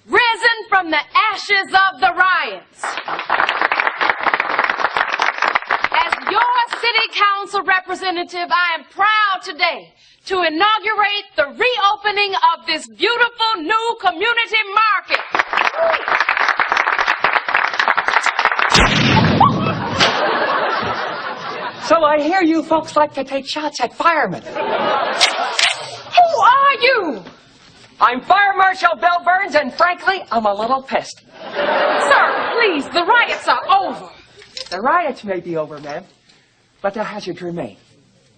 risen from the ashes of the riots. As your city council representative, I am proud today to inaugurate the reopening of this beautiful new community market. So I hear you folks like to take shots at firemen. Who are you? I'm Fire Marshal Bill Burns, and frankly, I'm a little pissed. Sir, please, the riots are over. The riots may be over, ma'am, but the hazards remain.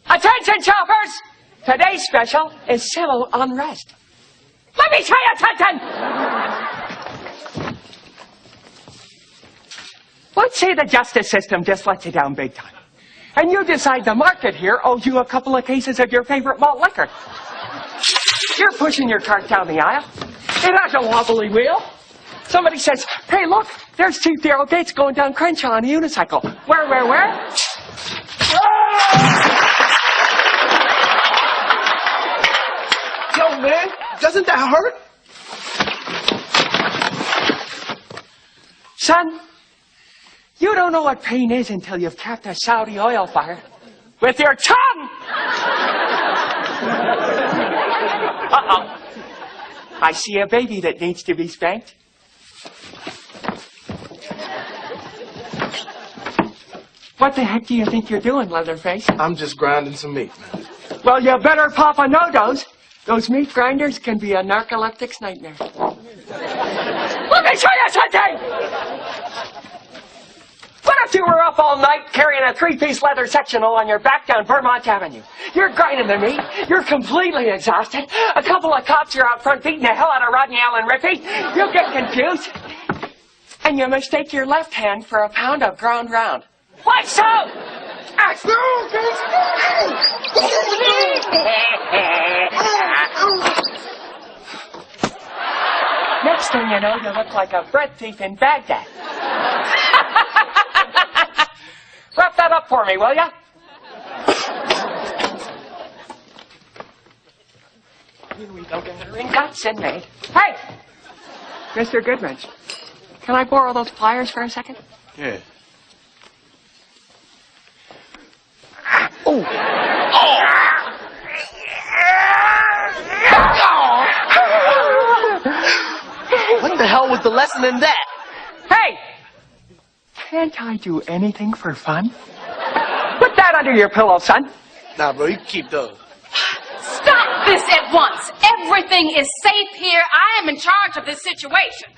Attention, choppers! Today's special is civil unrest. Let me pay attention! Let's say the justice system just lets you down big time. And you decide the market here owes you a couple of cases of your favorite malt liquor. You're pushing your cart down the aisle. It has a wobbly wheel. Somebody says, hey, look, there's Chief Darrell Gates going down Crenshaw on a unicycle. Where? Yo, man, doesn't that hurt? Son, you don't know what pain is until you've capped a Saudi oil fire with your tongue! Uh-oh. I see a baby that needs to be spanked. What the heck do you think you're doing, Leatherface? I'm just grinding some meat, man. Well, you better pop a no-dose. Those meat grinders can be a narcoleptic's nightmare. Let me show you something! What if you were up all night carrying a 3-piece leather sectional on your back down Vermont Avenue? You're grinding the meat. You're completely exhausted. A couple of cops are out front beating the hell out of Rodney Allen Rippey. You get confused. And you mistake your left hand for a pound of ground round. Why so? Next thing you know, you look like a bread thief in Baghdad. Wrap that up for me, will ya? Here we go, gathering guts in me. Hey! Mr. Goodrich, can I borrow those pliers for a second? Yeah. Oh! What the hell was the lesson in that? Hey! Can't I do anything for fun? Put that under your pillow, son. Nah, bro, you can keep those. Stop this at once. Everything is safe here. I am in charge of this situation.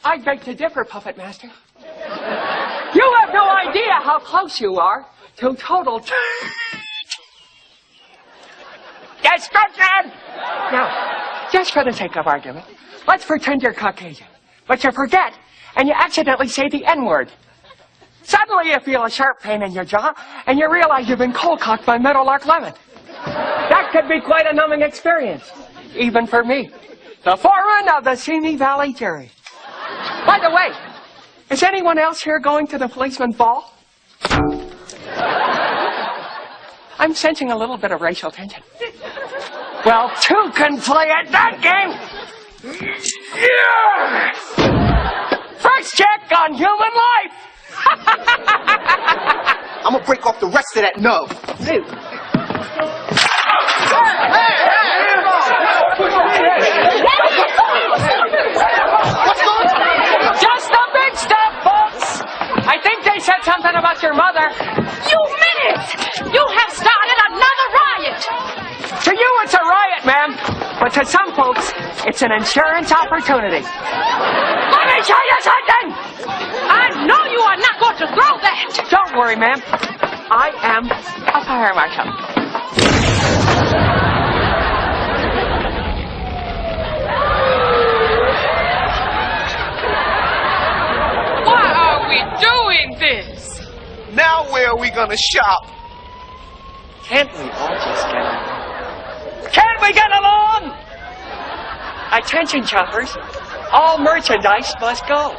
I beg to differ, Puppet Master. You have no idea how close you are to total destruction! Now, just for the sake of argument, let's pretend you're Caucasian. But you forget, and you accidentally say the N-word. Suddenly you feel a sharp pain in your jaw, and you realize you've been cold-cocked by Meadowlark Lemon. That could be quite a numbing experience, even for me, the foreman of the Simi Valley jury. By the way, is anyone else here going to the policeman's ball? I'm sensing a little bit of racial tension. Well, two can play at that game. Yeah! First check on human life. I'm gonna break off the rest of that nub. What's going on? Just the big stuff, folks. I think they said something about your mother. You menace! You have started another riot! To you, it's a riot, ma'am. But to some folks, it's an insurance opportunity. Let me show you something! I know you are not going to throw that! Don't worry, ma'am. I am a fire marshal. Why are we doing this? Now where are we gonna shop? Can't we all just get along? Can't we get along? Attention, choppers. All merchandise must go.